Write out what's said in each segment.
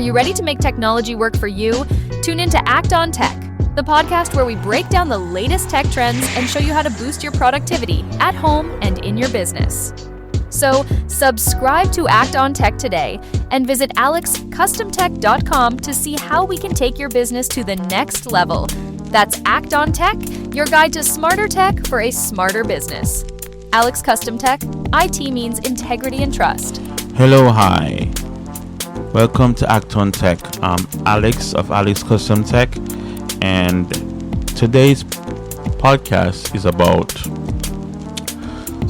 you ready to make technology work for you? Tune in to Act on Tech, the podcast where we break down the latest tech trends and show you how to boost your productivity at home and in your business. So, subscribe to Act on Tech today and visit alexcustomtech.com to see how we can take your business to the next level. That's Act on Tech, your guide to smarter tech for a smarter business. Alex Custom Tech, IT means integrity and trust. Hello, hi. Welcome to Act on Tech. I'm Alex of Alex Custom Tech, and today's podcast is about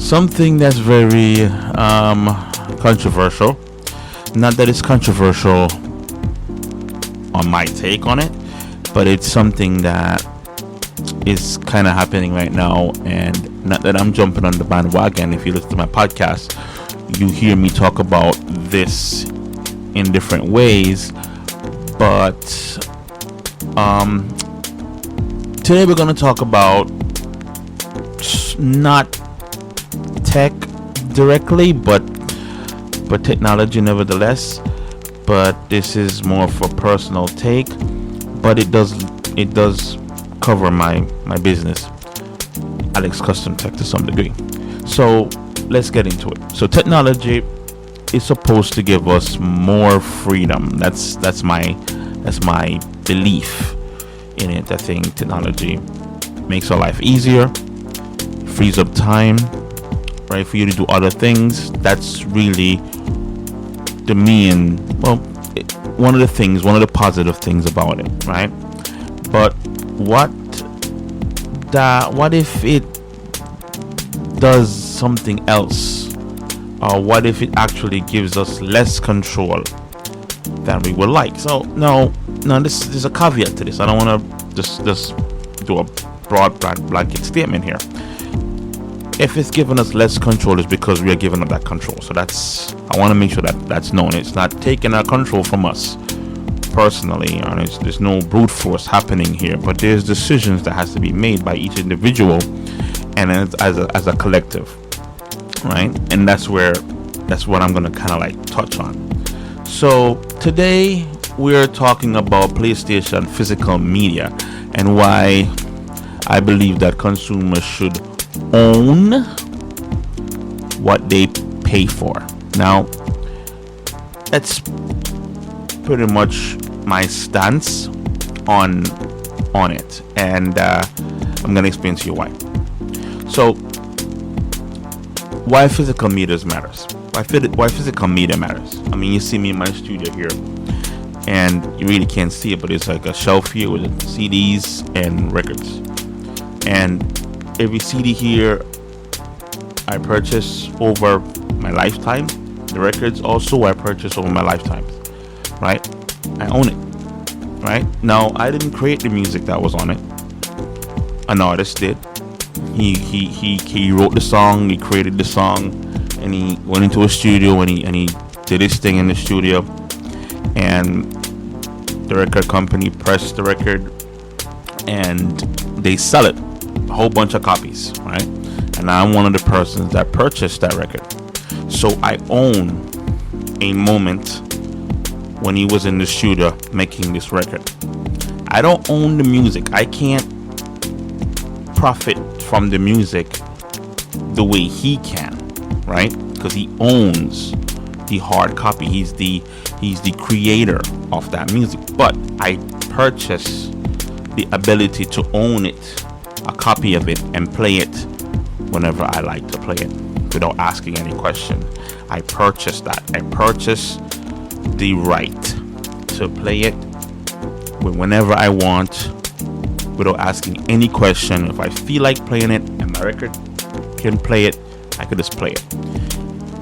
something that's very controversial. Not that it's controversial on my take on it, but it's something that is kind of happening right now. And not that I'm jumping on the bandwagon. If you listen to my podcast, you hear me talk about this in different ways. But today we're going to talk about not tech directly, but technology nevertheless. But this is more of a personal take, but it does cover my business, Alex Custom Tech, to some degree. So let's get into it. So technology is supposed to give us more freedom. That's my belief in it. I think technology makes our life easier, frees up time, right, for you to do other things. That's really the main, one of the positive things about it, right? But what if it does something else, or what if it actually gives us less control than we would like? So no, there's a caveat to this. I don't want to just do a broad blanket statement here. If it's giving us less control, it's because we are giving up that control. So I want to make sure that's known. It's not taking our control from us personally, and there's no brute force happening here, but there's decisions that has to be made by each individual and as a collective, right? And that's what I'm going to kind of like touch on. So today we're talking about PlayStation physical media and why I believe that consumers should own what they pay for. Now, that's pretty much my stance on it, and I'm gonna explain to you why. So, why physical media matters? Why physical media matters? I mean, you see me in my studio here, and you really can't see it, but it's like a shelf here with CDs and records, and every CD here I purchase over my lifetime. The records also I purchase over my lifetime, right? I own it, right? Now, I didn't create the music that was on it. An artist did. He wrote the song, he created the song, and he went into a studio and he did his thing in the studio, and the record company pressed the record and they sell it, a whole bunch of copies, right? And I'm one of the persons that purchased that record. So I own a moment when he was in the studio making this record. I don't own the music. I can't profit from the music the way he can, right? Because he owns the hard copy. He's the creator of that music. But I purchase the ability to own it, a copy of it, and play it whenever I like to play it without asking any question. I purchase that. I purchase the right to play it whenever I want without asking any question. If I feel like playing it and my record can play it, I could just play it.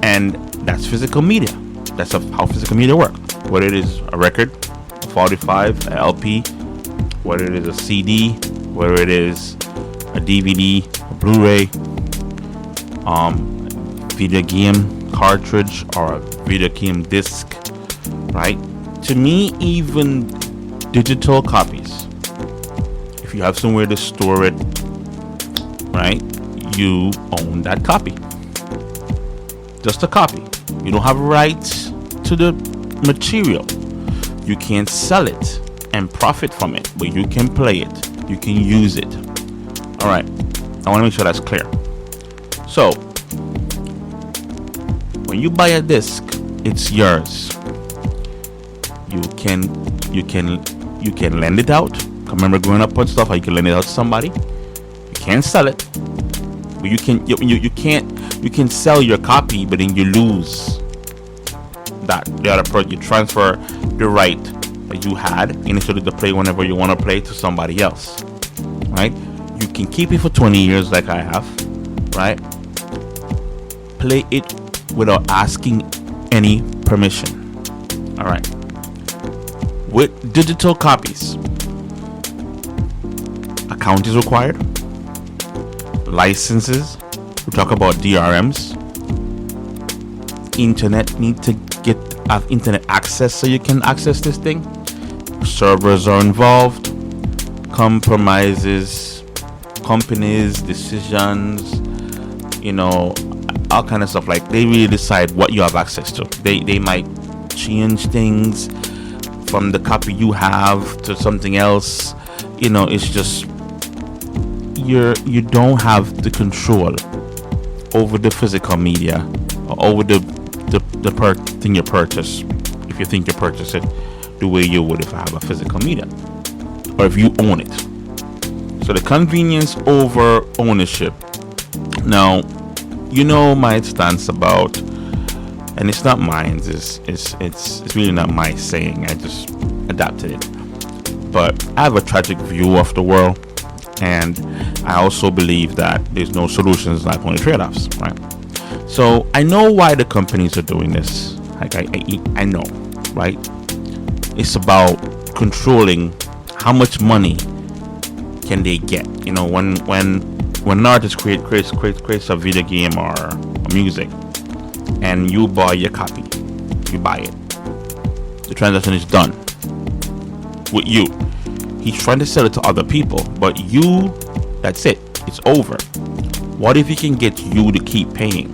And that's physical media. That's how physical media works. Whether it is a record, a 45, a LP, whether it is a CD, whether it is a DVD, a Blu-ray, video game cartridge, or a video game disc, right? To me, even digital copies, if you have somewhere to store it, right, you own that copy. Just a copy. You don't have rights to the material. You can't sell it and profit from it, but you can play it. You can use it. All right. I want to make sure that's clear. So, when you buy a disc, it's yours. You can lend it out. I remember growing up and stuff, how you can lend it out to somebody. You can't sell it, but you can sell your copy, but then you lose that the other person. You transfer the right that you had initially to play whenever you want to play to somebody else, right? You can keep it for 20 years like I have, right? Play it without asking any permission. All right. With digital copies, account is required. Licenses, we talk about DRMs. Internet, need to have internet access so you can access this thing. Servers are involved. Compromises, companies, decisions, all kind of stuff. Like, they really decide what you have access to. They might change things from the copy you have to something else. It's just you don't have the control over the physical media or over the thing you purchase, if you think you purchase it the way you would if I have a physical media, or if you own it. So the convenience over ownership. Now, my stance about, and it's not mine, it's really not my saying, I just adapted it, but I have a tragic view of the world, and I also believe that there's no solutions, like only trade-offs, right? So I know why the companies are doing this. Like, I know, right? It's about controlling how much money can they get. When an artist creates a video game or music, and you buy your copy, you buy it, the transaction is done with you. He's trying to sell it to other people, but you, that's it, it's over. What if he can get you to keep paying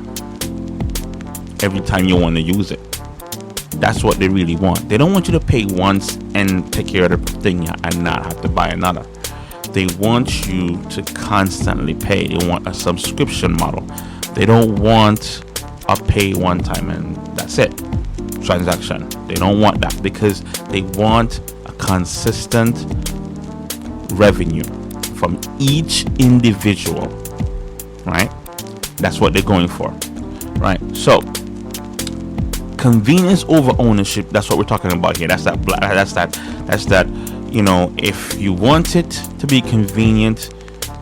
every time you want to use it? That's what they really want. They don't want you to pay once and take care of the thing and not have to buy another. They want you to constantly pay. They want a subscription model. They don't want a pay one time and that's it transaction. They don't want that, because they want a consistent revenue from each individual, right? That's what they're going for, right? So convenience over ownership, that's what we're talking about here. That's that if you want it to be convenient,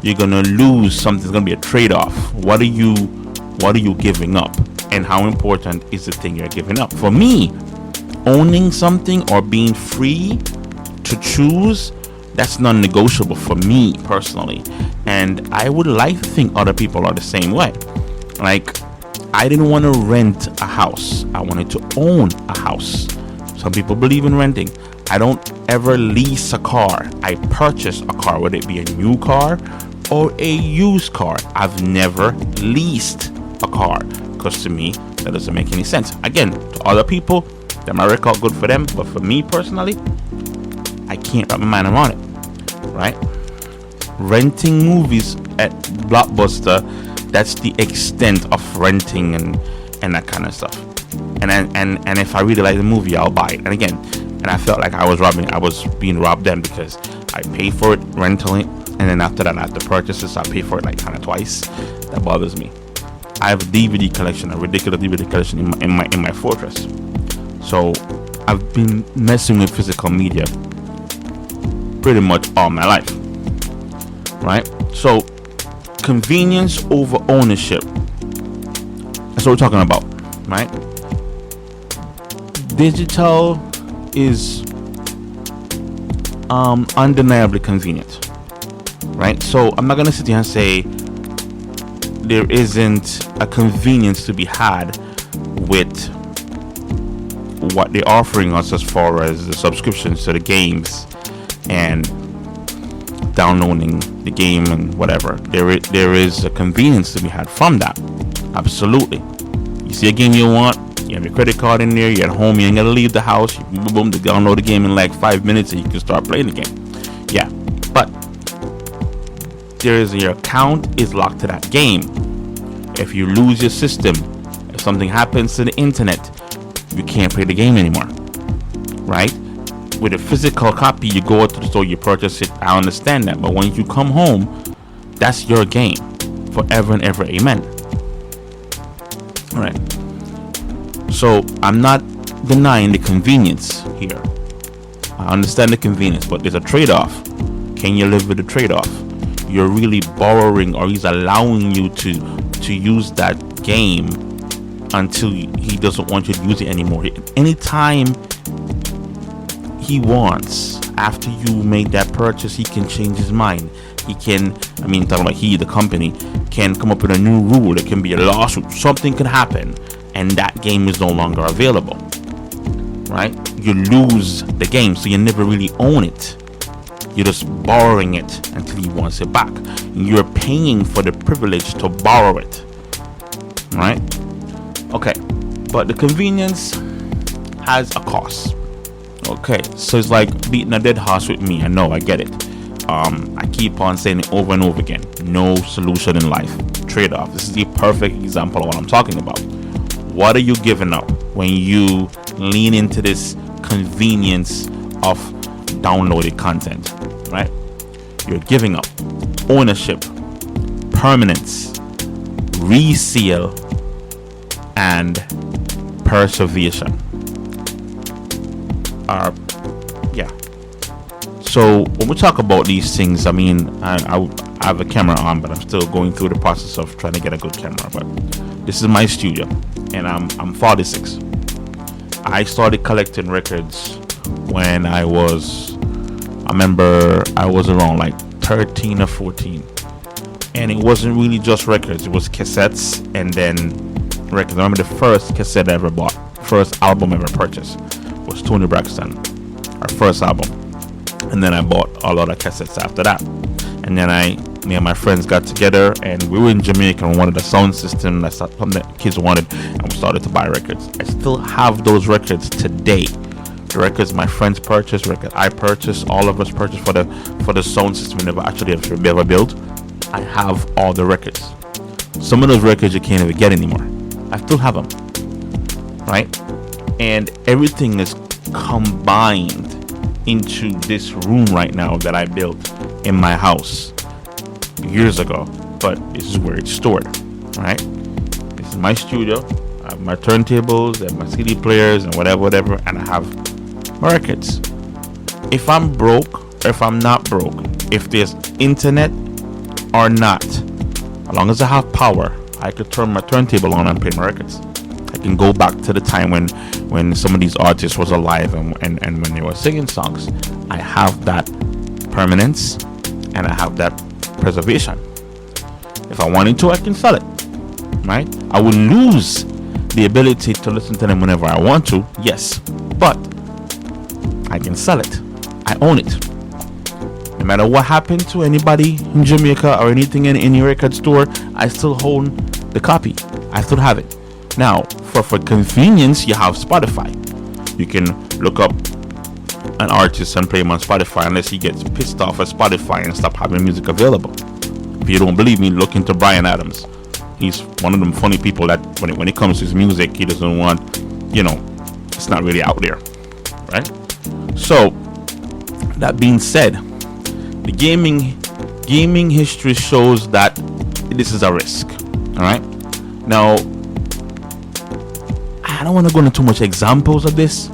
you're gonna lose something. There's gonna be a trade-off. What are you giving up, and how important is the thing you're giving up? For me, owning something or being free to choose, that's non-negotiable for me personally, and I would like to think other people are the same way. Like, I didn't want to rent a house. I wanted to own a house. Some people believe in renting. I don't ever lease a car. I purchase a car, whether it be a new car or a used car. I've never leased a car, because to me, that doesn't make any sense. Again, to other people, that might work out good for them, but for me personally, I can't wrap my mind around it, right? Renting movies at Blockbuster, that's the extent of renting and that kind of stuff. And if I really like the movie, I'll buy it. And again, and I felt like I was being robbed then, because I pay for it, rental it, and then after that I have to purchase it, so I pay for it like kind of twice. That bothers me. I have a DVD collection, a ridiculous DVD collection in my Fortress. So I've been messing with physical media pretty much all my life, right? So convenience over ownership, that's what we're talking about, right? Digital is undeniably convenient, right? So I'm not gonna sit here and say there isn't a convenience to be had with what they're offering us as far as the subscriptions to the games and downloading the game and whatever. There is a convenience to be had from that. Absolutely. You see a game you want, You have your credit card in there. You're at home. You ain't gotta leave the house. You boom, boom, to download the game in like 5 minutes, and you can start playing the game. Yeah, but your account is locked to that game. If you lose your system, if something happens to the internet, you can't play the game anymore, right? With a physical copy, you go out to the store, you purchase it. I understand that, but when you come home, that's your game forever and ever. Amen. All right. So I'm not denying the convenience here. I understand the convenience, but there's a trade-off. Can you live with the trade-off? You're really borrowing, or he's allowing you to use that game until he doesn't want you to use it anymore. Anytime he wants, after you made that purchase, he can change his mind. He can, talking about the company, can come up with a new rule. It can be a lawsuit. Something could happen, and that game is no longer available, right? You lose the game, so you never really own it. You're just borrowing it until he wants it back. You're paying for the privilege to borrow it, right? Okay, but the convenience has a cost. Okay, so it's like beating a dead horse with me. I know, I get it. I keep on saying it over and over again. No solution in life. Trade-off. This is the perfect example of what I'm talking about. What are you giving up when you lean into this convenience of downloaded content, right? You're giving up ownership, permanence, resale, and preservation. So when we talk about these things, I have a camera on, but I'm still going through the process of trying to get a good camera. But this is my studio, and I'm 46. I started collecting records when I remember I was around like 13 or 14, and it wasn't really just records. It was cassettes and then records. I remember the first cassette I ever bought, first album I ever purchased, was Tony Braxton, our first album. And then I bought a lot of cassettes after that. And then me and my friends got together, and we were in Jamaica and wanted a sound system. That's something that kids wanted, and we started to buy records. I still have those records today. The records my friends purchased, records I purchased, all of us purchased for the sound system we never actually ever built. I have all the records. Some of those records you can't even get anymore. I still have them, right? And everything is combined into this room right now that I built in my house years ago, but this is where it's stored, right? This is my studio. I have my turntables and my CD players and whatever, and I have my records. If I'm broke or if I'm not broke, if there's internet or not, as long as I have power, I could turn my turntable on and play my records. I can go back to the time when some of these artists was alive and when they were singing songs. I have that permanence and I have that preservation. If I wanted to, I can sell it, right? I would lose the ability to listen to them whenever I want to, yes, but I can sell it. I own it. No matter what happened to anybody in Jamaica or anything in any record store, I still own the copy. I still have it. Now, for convenience, you have Spotify. You can look up an artist and play him on Spotify unless he gets pissed off at Spotify and stop having music available. If you don't believe me, look into Bryan Adams. He's one of them funny people that when it comes to his music, he doesn't want, it's not really out there, right? So, that being said, the gaming history shows that this is a risk, all right? Now, I don't want to go into too much examples of this,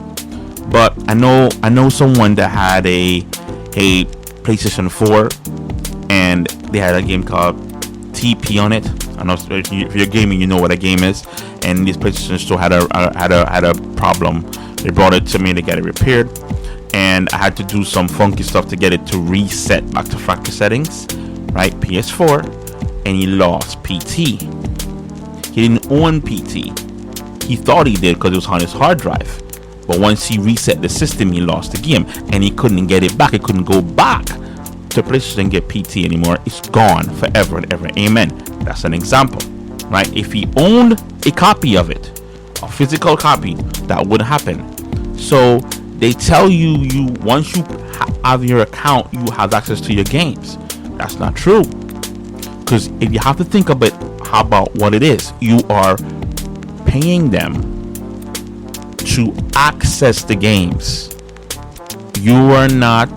but I know someone that had a PlayStation 4, and they had a game called TP on it. I know if you're gaming, you know what a game is. And this PlayStation store had a problem. They brought it to me to get it repaired, and I had to do some funky stuff to get it to reset back to factory settings, right? PS4, and he lost PT. He didn't own PT. He thought he did because it was on his hard drive, but once he reset the system, he lost the game, and he couldn't get it back. He couldn't go back to PlayStation and get PT anymore. It's gone forever and ever. Amen. That's an example, right? If he owned a copy of it, a physical copy, that wouldn't happen. So they tell you once you have your account, you have access to your games. That's not true. Because if you have to think about how about what it is, you are paying them to access the games. You are not,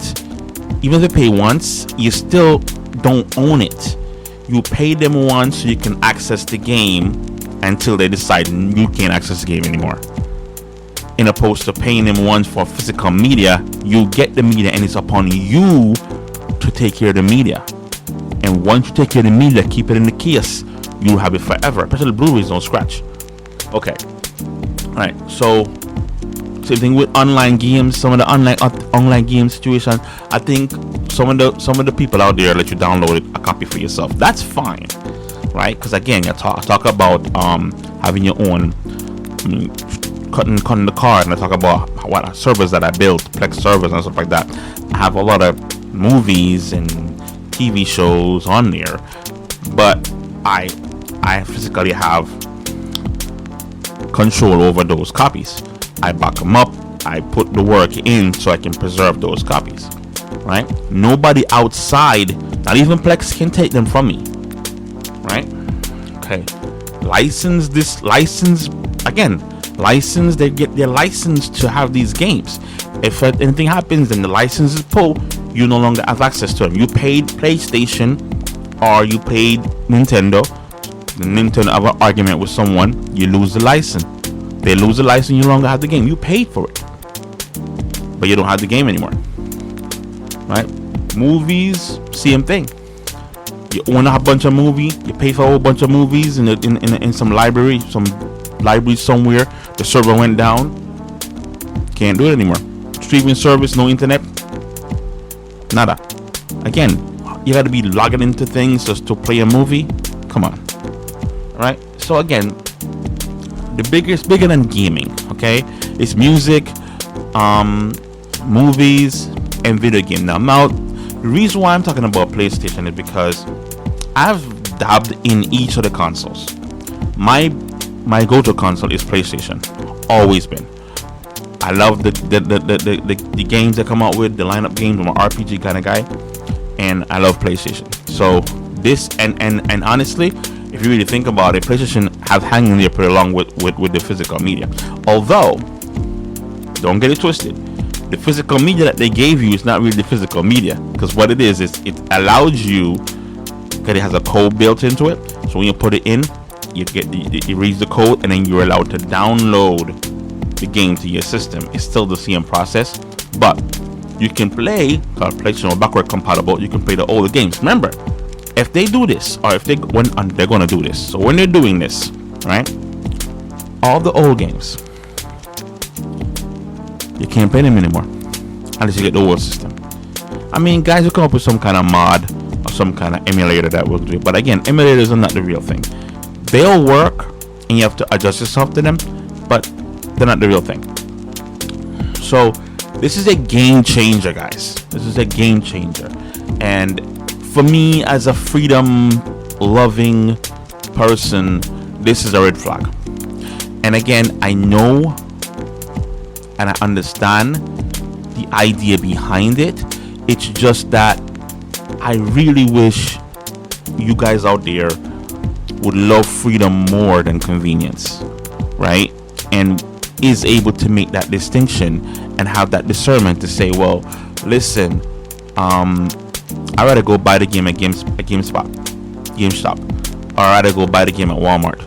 even if they pay once, you still don't own it. You pay them once so you can access the game until they decide you can't access the game anymore. In opposed to paying them once for physical media, you get the media and it's upon you to take care of the media. And once you take care of the media, keep it in the case, you'll have it forever. Especially Blu-rays don't scratch. Okay. Alright, so same thing with online games. Some of the online game situation, I think some of the people out there let you download a copy for yourself. That's fine, right? Because again, I talk about having your own, cutting the card, and I talk about what servers that I built, Plex servers and stuff like that. I have a lot of movies and TV shows on there, but I physically have control over those copies. I back them up. I put the work in so I can preserve those copies, right? Nobody outside, not even Plex, can take them from me, right? Okay. License, they get their license to have these games. If anything happens, then the license is pulled, you no longer have access to them. You paid PlayStation or you paid Nintendo. The Nintendo have an argument with someone, you lose the license. They lose the license, you no longer have the game. You paid for it, but you don't have the game anymore, right? Movies, same thing. You own a bunch of movies, you pay for a whole bunch of movies in some library somewhere. The server went down, can't do it anymore. Streaming service, no internet, nada. Again, you got to be logging into things just to play a movie. Come on, right? So again, the bigger than gaming, okay? It's music, movies, and video game. Now, the reason why I'm talking about PlayStation is because I've dabbed in each of the consoles. My go-to console is PlayStation, always been. I love the games that come out with, the lineup games. I'm an RPG kind of guy, and I love PlayStation. So this and honestly, if you really think about it, PlayStation have hanging there pretty long with the physical media. Although, don't get it twisted, the physical media that they gave you is not really the physical media, because what it is it allows you, because it has a code built into it. So when you put it in, it reads the code, and then you're allowed to download the game to your system. It's still the same process, but you can play, because PlayStation is backward compatible, you can play the older games. Remember, if they do this, or if they're going to do this, so when they're doing this, right, all the old games, you can't play them anymore unless you get the old system. I mean, guys will come up with some kind of mod or some kind of emulator that will do it, but again, emulators are not the real thing. They'll work and you have to adjust yourself to them, but they're not the real thing. So this is a game changer, guys. This is a game changer. And for me, as a freedom loving person, this is a red flag. And again, I know and I understand the idea behind it. It's just that I really wish you guys out there would love freedom more than convenience, right? And is able to make that distinction and have that discernment to say, well, listen, I'd rather go buy the game at GameStop, or I'd rather go buy the game at Walmart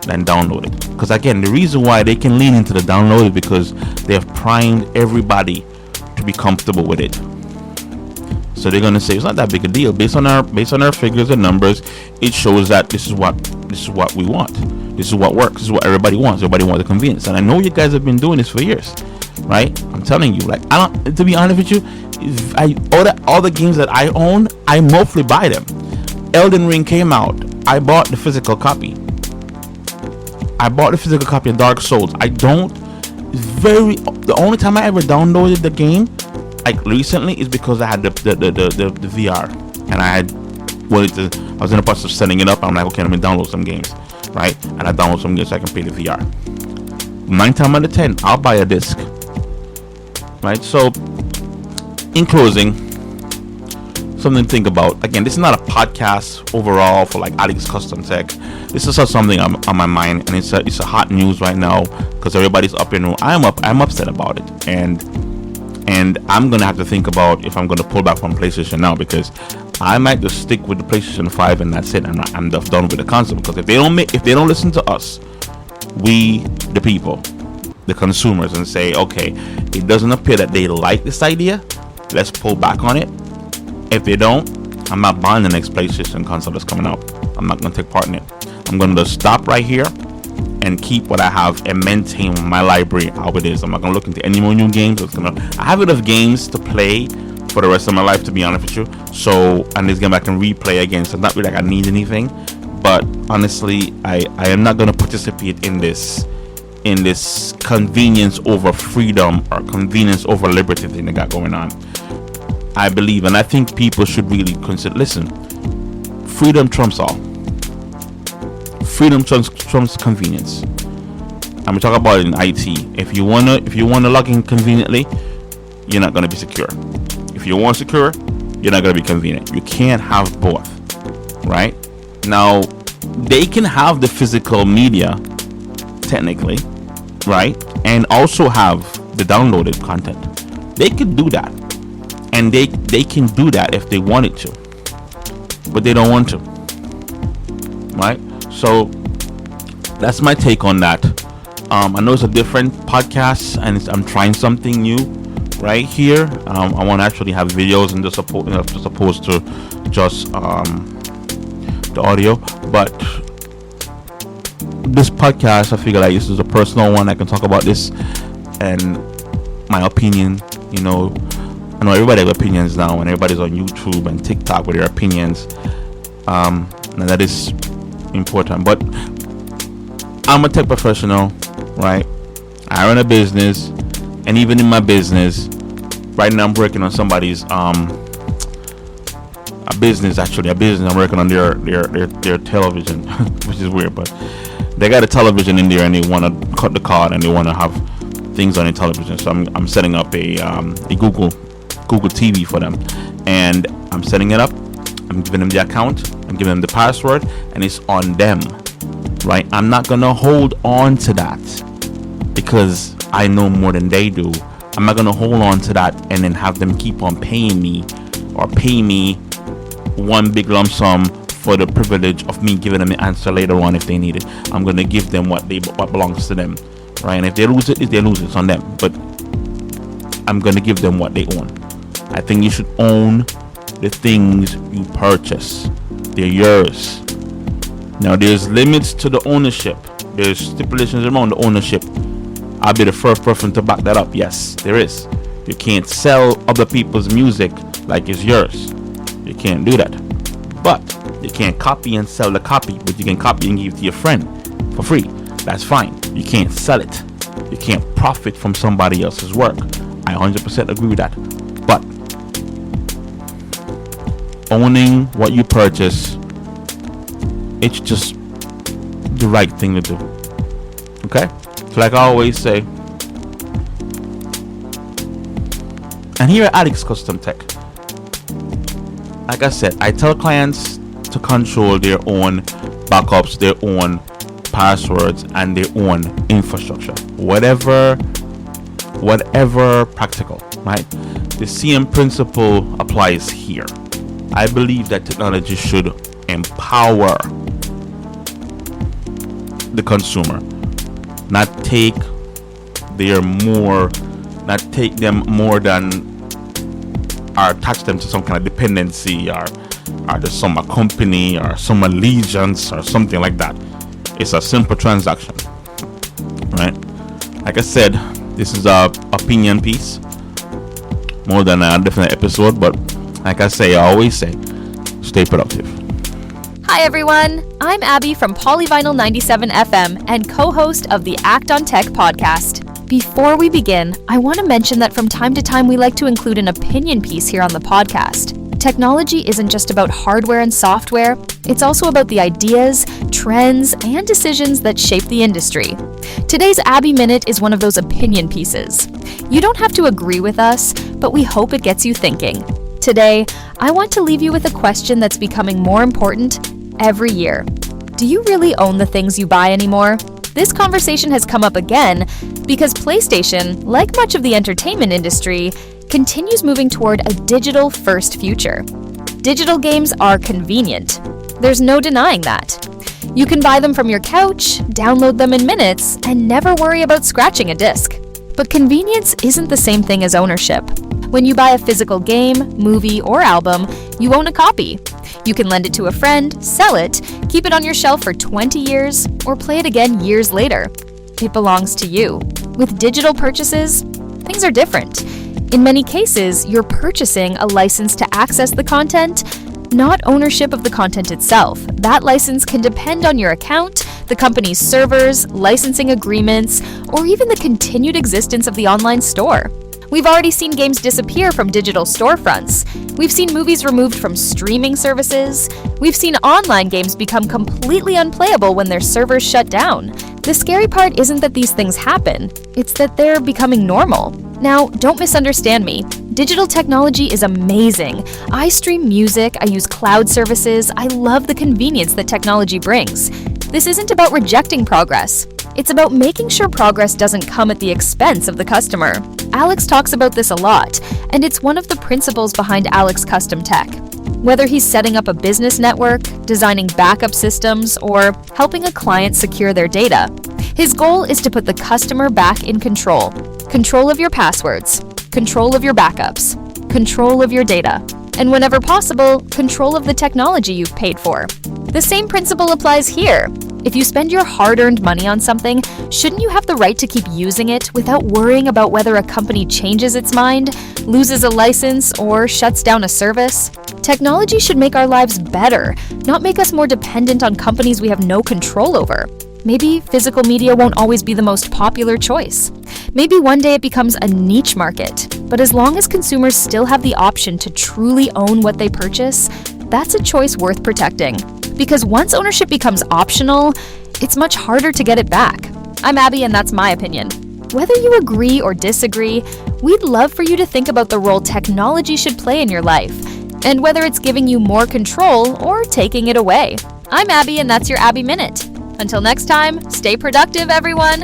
than download it. Because again, the reason why they can lean into the download is because they have primed everybody to be comfortable with it. So they're gonna say it's not that big a deal. Based on our figures and numbers, it shows that this is what we want. This is what works. This is what everybody wants. Everybody wants the convenience. And I know you guys have been doing this for years, right? I'm telling you, like, to be honest with you, all the games that I own, I mostly buy them. Elden Ring came out, I bought the physical copy. Of Dark Souls. The only time I ever downloaded the game, like recently, is because I had the VR, and I was in the process of setting it up. I'm like, okay, let me download some games, right? And I download some games so I can play the VR. 9 times out of 10, I'll buy a disc. Right? So, in closing, something to think about. Again, this is not a podcast overall for like Alex Custom Tech. This is just something on my mind, and it's a hot news right now because everybody's up in. I'm upset about it, and I'm gonna have to think about if I'm gonna pull back from PlayStation now, because I might just stick with the PlayStation 5 and that's it. I'm just done with the console, because if they don't listen to us, we the people, the consumers, and say, okay, it doesn't appear that they like this idea, let's pull back on it. If they don't, I'm not buying the next PlayStation console that's coming out. I'm not going to take part in it. I'm going to stop right here and keep what I have and maintain my library how it is. I'm not going to look into any more new games. I have enough games to play for the rest of my life, to be honest with you. So, and this game I can replay again. So it's not really like I need anything. But honestly, I am not going to participate in this convenience over freedom or convenience over liberty thing they got going on. I believe, and I think people should really consider, listen, freedom trumps all. Freedom trumps convenience. I'm gonna talk about it in IT. If you wanna log in conveniently, you're not gonna be secure. If you want secure, you're not gonna be convenient. You can't have both, right? Now, they can have the physical media, technically, right, and also have the downloaded content. They could do that. And they can do that if they wanted to, but they don't want to, right? So that's my take on that. I know it's a different podcast, and I'm trying something new right here. I want to actually have videos and just opposed to just the audio. But this podcast, I figure like this is a personal one. I can talk about this and my opinion, you know. I know everybody has opinions now, and everybody's on YouTube and TikTok with their opinions. And that is important. But I'm a tech professional, right? I run a business, and even in my business, right now I'm working on somebody's a business. I'm working on their television, which is weird, but they got a television in there, and they want to cut the cord, and they want to have things on the television. So I'm setting up a Google TV for them, and I'm setting it up. I'm giving them the account, I'm giving them the password, and it's on them, right? I'm not gonna hold on to that because I know more than they do. I'm not gonna hold on to that and then have them keep on paying me, or pay me one big lump sum for the privilege of me giving them the answer later on if they need it. I'm gonna give them what belongs to them, right? And if they lose it, it's on them. But I'm gonna give them what they own. I think you should own the things you purchase. They're yours. Now, there's limits to the ownership. There's stipulations around the ownership. I'll be the first person to back that up. Yes, there is. You can't sell other people's music like it's yours. You can't do that. But you can't copy and sell the copy, but you can copy and give it to your friend for free. That's fine. You can't sell it. You can't profit from somebody else's work. I 100% agree with that. But owning what you purchase, it's just the right thing to do. Okay? So like I always say, and here at Alex Custom Tech, like I said, I tell clients to control their own backups, their own passwords, and their own infrastructure. Whatever practical, right? The same principle applies here. I believe that technology should empower the consumer, not take them more than, or attach them to some kind of dependency, or just some company or some allegiance or something like that. It's a simple transaction, right? Like I said, this is a opinion piece more than a different episode, but like I always say, stay productive. Hi everyone, I'm Abby from Polyvinyl 97 FM and co-host of the Act on Tech podcast. Before we begin, I want to mention that from time to time we like to include an opinion piece here on the podcast. Technology isn't just about hardware and software, it's also about the ideas, trends, and decisions that shape the industry. Today's Abby Minute is one of those opinion pieces. You don't have to agree with us, but we hope it gets you thinking. Today, I want to leave you with a question that's becoming more important every year. Do you really own the things you buy anymore? This conversation has come up again because PlayStation, like much of the entertainment industry, continues moving toward a digital-first future. Digital games are convenient. There's no denying that. You can buy them from your couch, download them in minutes, and never worry about scratching a disc. But convenience isn't the same thing as ownership. When you buy a physical game, movie, or album, you own a copy. You can lend it to a friend, sell it, keep it on your shelf for 20 years, or play it again years later. It belongs to you. With digital purchases, things are different. In many cases, you're purchasing a license to access the content, not ownership of the content itself. That license can depend on your account, the company's servers, licensing agreements, or even the continued existence of the online store. We've already seen games disappear from digital storefronts. We've seen movies removed from streaming services. We've seen online games become completely unplayable when their servers shut down. The scary part isn't that these things happen, it's that they're becoming normal. Now, don't misunderstand me. Digital technology is amazing. I stream music, I use cloud services, I love the convenience that technology brings. This isn't about rejecting progress. It's about making sure progress doesn't come at the expense of the customer. Alex talks about this a lot, and it's one of the principles behind Alex Custom Tech. Whether he's setting up a business network, designing backup systems, or helping a client secure their data, his goal is to put the customer back in control. Control of your passwords, control of your backups, control of your data, and whenever possible, control of the technology you've paid for. The same principle applies here. If you spend your hard-earned money on something, shouldn't you have the right to keep using it without worrying about whether a company changes its mind, loses a license, or shuts down a service? Technology should make our lives better, not make us more dependent on companies we have no control over. Maybe physical media won't always be the most popular choice. Maybe one day it becomes a niche market. But as long as consumers still have the option to truly own what they purchase, that's a choice worth protecting. Because once ownership becomes optional, it's much harder to get it back. I'm Abby, and that's my opinion. Whether you agree or disagree, we'd love for you to think about the role technology should play in your life, and whether it's giving you more control or taking it away. I'm Abby, and that's your Abby Minute. Until next time, stay productive, everyone!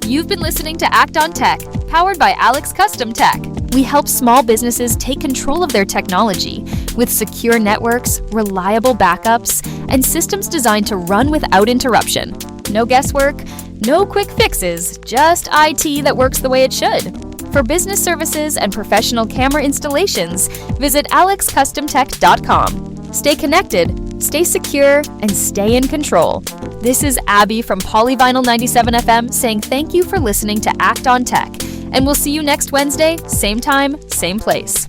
You've been listening to Act on Tech, powered by Alex Custom Tech. We help small businesses take control of their technology with secure networks, reliable backups, and systems designed to run without interruption. No guesswork, no quick fixes, just IT that works the way it should. For business services and professional camera installations, visit alexcustomtech.com. Stay connected, stay secure, and stay in control. This is Abby from Polyvinyl 97 FM saying thank you for listening to Act on Tech. And we'll see you next Wednesday, same time, same place.